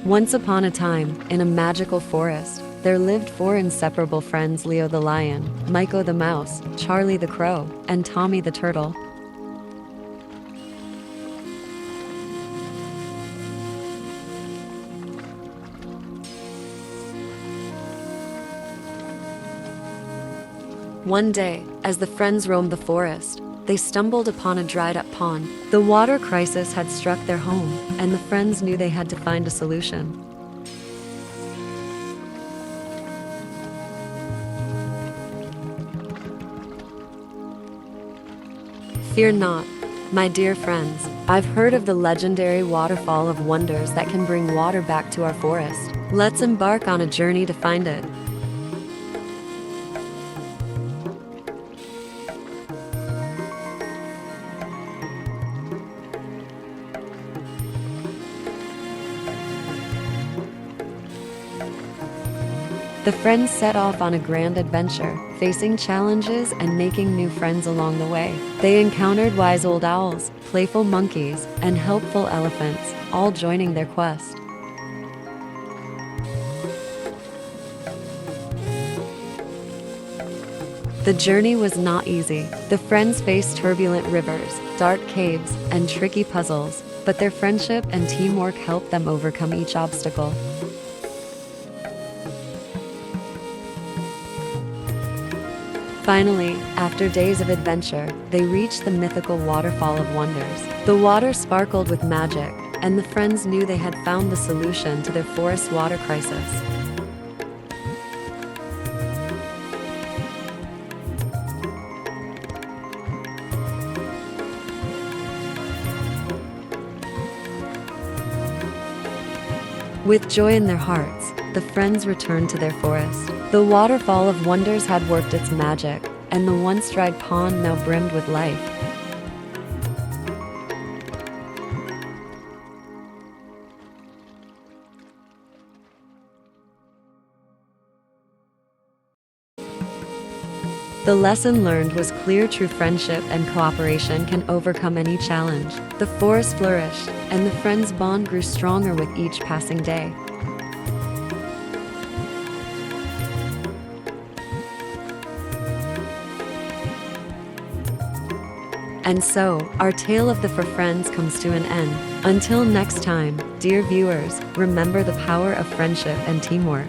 Once upon a time, in a magical forest, there lived four inseparable friends: Leo the lion, Miko the mouse, Charlie the crow, and Tommy the turtle. One day, as the friends roamed the forest, they stumbled upon a dried-up pond. The water crisis had struck their home, and the friends knew they had to find a solution. Fear not, my dear friends. I've heard of the legendary waterfall of wonders that can bring water back to our forest. Let's embark on a journey to find it. The friends set off on a grand adventure, facing challenges and making new friends along the way. They encountered wise old owls, playful monkeys, and helpful elephants, all joining their quest. The journey was not easy. The friends faced turbulent rivers, dark caves, and tricky puzzles, but their friendship and teamwork helped them overcome each obstacle. Finally, after days of adventure, they reached the mythical waterfall of wonders. The water sparkled with magic, and the friends knew they had found the solution to their forest water crisis. With joy in their hearts, the friends returned to their forest. The waterfall of wonders had worked its magic, and the once dried pond now brimmed with life. The lesson learned was clear: true friendship and cooperation can overcome any challenge. The forest flourished, and the friends' bond grew stronger with each passing day. And so, our tale of the four friends comes to an end. Until next time, dear viewers, remember the power of friendship and teamwork.